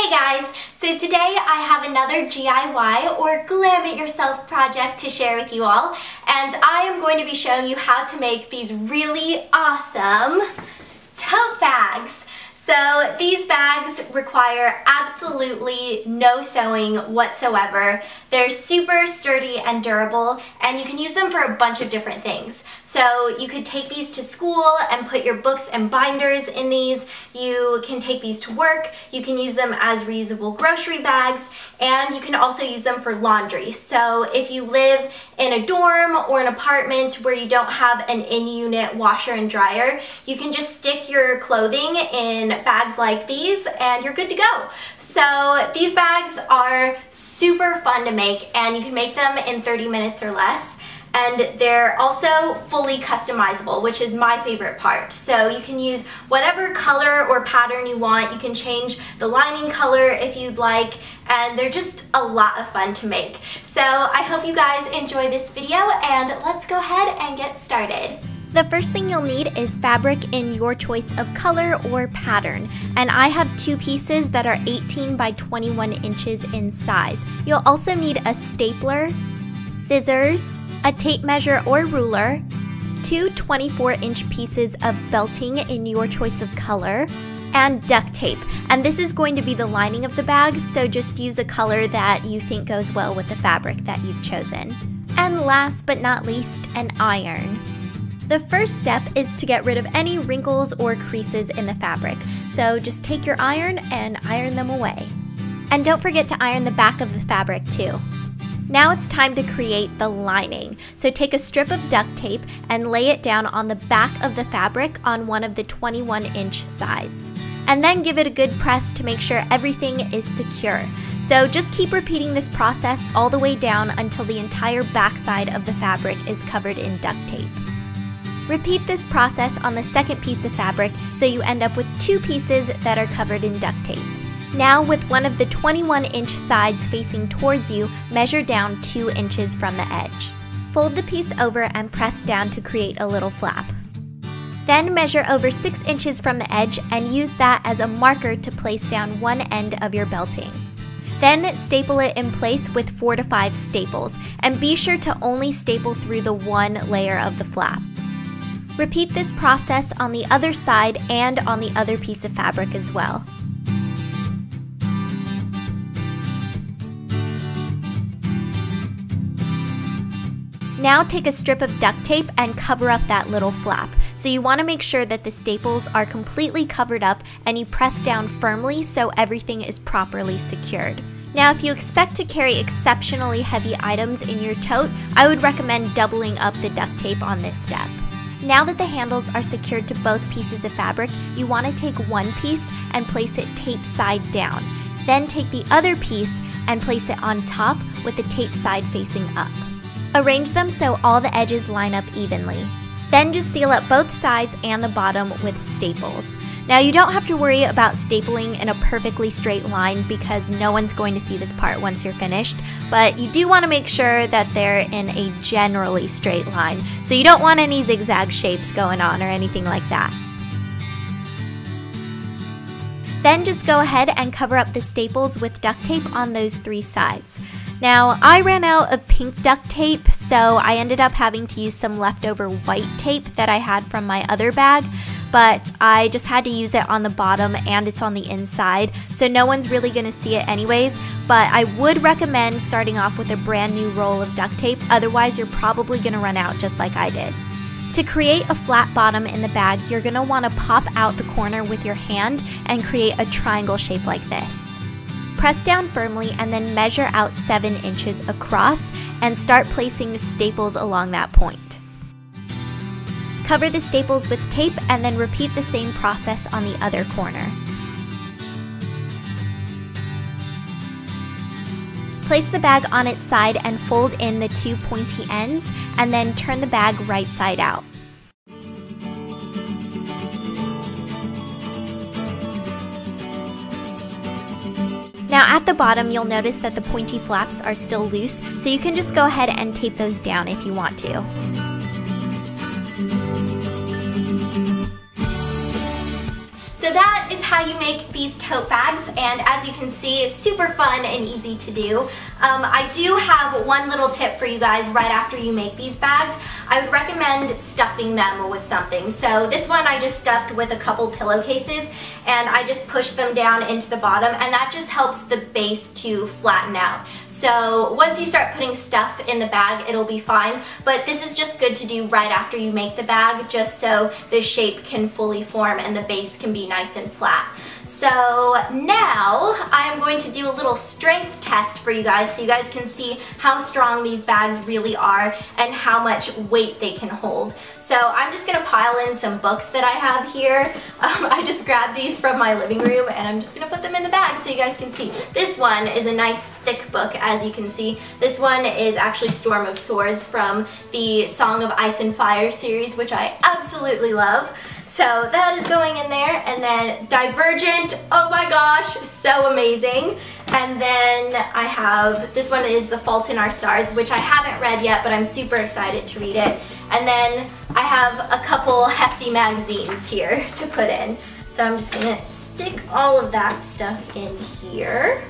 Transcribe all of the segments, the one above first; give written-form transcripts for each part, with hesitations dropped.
Hey guys! So today I have another DIY or glam it yourself project to share with you all, and I am going to be showing you how to make these really awesome tote bags. So these bags require absolutely no sewing whatsoever. They're super sturdy and durable, and you can use them for a bunch of different things. So you could take these to school and put your books and binders in these. You can take these to work. You can use them as reusable grocery bags, and you can also use them for laundry. So if you live in a dorm or an apartment where you don't have an in-unit washer and dryer, you can just stick your clothing in bags like these and you're good to go. So these bags are super fun to make, and you can make them in 30 minutes or less. And they're also fully customizable, which is my favorite part. So you can use whatever color or pattern you want. You can change the lining color if you'd like, and they're just a lot of fun to make. So I hope you guys enjoy this video, and let's go ahead and get started. The first thing you'll need is fabric in your choice of color or pattern, and I have two pieces that are 18 by 21 inches in size. You'll also need a stapler, scissors, a tape measure or ruler, two 24-inch pieces of belting in your choice of color, and duct tape. And this is going to be the lining of the bag, so just use a color that you think goes well with the fabric that you've chosen. And last but not least, an iron. The first step is to get rid of any wrinkles or creases in the fabric. So just take your iron and iron them away. And don't forget to iron the back of the fabric too. Now it's time to create the lining. So take a strip of duct tape and lay it down on the back of the fabric on one of the 21-inch sides. And then give it a good press to make sure everything is secure. So just keep repeating this process all the way down until the entire backside of the fabric is covered in duct tape. Repeat this process on the second piece of fabric so you end up with two pieces that are covered in duct tape. Now with one of the 21-inch sides facing towards you, measure down 2 inches from the edge. Fold the piece over and press down to create a little flap. Then measure over 6 inches from the edge and use that as a marker to place down one end of your belting. Then staple it in place with 4 to 5 staples, and be sure to only staple through the one layer of the flap. Repeat this process on the other side and on the other piece of fabric as well. Now take a strip of duct tape and cover up that little flap. So you want to make sure that the staples are completely covered up and you press down firmly so everything is properly secured. Now if you expect to carry exceptionally heavy items in your tote, I would recommend doubling up the duct tape on this step. Now that the handles are secured to both pieces of fabric, you want to take one piece and place it tape side down. Then take the other piece and place it on top with the tape side facing up. Arrange them so all the edges line up evenly. Then just seal up both sides and the bottom with staples. Now you don't have to worry about stapling in a perfectly straight line because no one's going to see this part once you're finished, but you do want to make sure that they're in a generally straight line, so you don't want any zigzag shapes going on or anything like that. Then just go ahead and cover up the staples with duct tape on those 3 sides. Now, I ran out of pink duct tape, so I ended up having to use some leftover white tape that I had from my other bag, but I just had to use it on the bottom and it's on the inside, so no one's really going to see it anyways, but I would recommend starting off with a brand new roll of duct tape, otherwise you're probably going to run out just like I did. To create a flat bottom in the bag, you're going to want to pop out the corner with your hand and create a triangle shape like this. Press down firmly and then measure out 7 inches across and start placing the staples along that point. Cover the staples with tape and then repeat the same process on the other corner. Place the bag on its side and fold in the 2 pointy ends, and then turn the bag right side out. Now at the bottom, you'll notice that the pointy flaps are still loose, so you can just go ahead and tape those down if you want to. So So that is how you make these tote bags, and as you can see, it's super fun and easy to do. I do have one little tip for you guys right after you make these bags. I would recommend stuffing them with something. So this one I just stuffed with a couple pillowcases, and I just pushed them down into the bottom, and that just helps the base to flatten out. So once you start putting stuff in the bag, it'll be fine, but this is just good to do right after you make the bag, just so the shape can fully form and the base can be nice and flat. So now I am going to do a little strength test for you guys so you guys can see how strong these bags really are and how much weight they can hold. So I'm just going to pile in some books that I have here. I just grabbed these from my living room and I'm just going to put them in the bag so you guys can see. This one is a nice thick book, as you can see. This one is actually Storm of Swords from the Song of Ice and Fire series, which I absolutely love. So that is going in there, and then Divergent, oh my gosh, so amazing. And then I have, this one is The Fault in Our Stars, which I haven't read yet, but I'm super excited to read it. And then I have a couple hefty magazines here to put in. So I'm just gonna stick all of that stuff in here.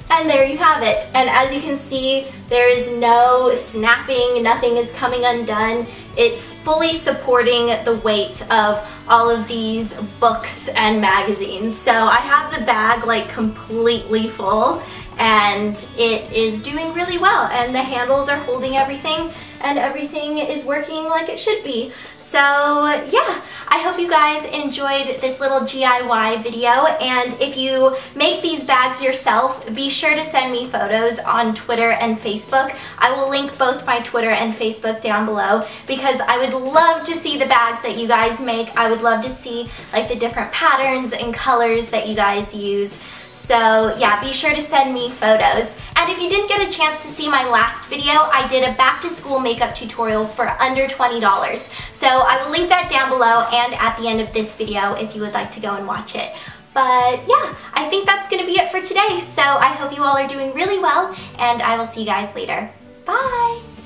And there you have it. And as you can see, there is no snapping, nothing is coming undone. It's fully supporting the weight of all of these books and magazines. So I have the bag like completely full, and it is doing really well, and the handles are holding everything, and everything is working like it should be. So yeah, I hope you guys enjoyed this little DIY video, and if you make these bags yourself, be sure to send me photos on Twitter and Facebook. I will link both my Twitter and Facebook down below because I would love to see the bags that you guys make. I would love to see like the different patterns and colors that you guys use. So yeah, be sure to send me photos. And if you didn't get a chance to see my last video, I did a back to school makeup tutorial for under $20. So I will link that down below and at the end of this video if you would like to go and watch it. But yeah, I think that's gonna be it for today. So I hope you all are doing really well, and I will see you guys later. Bye!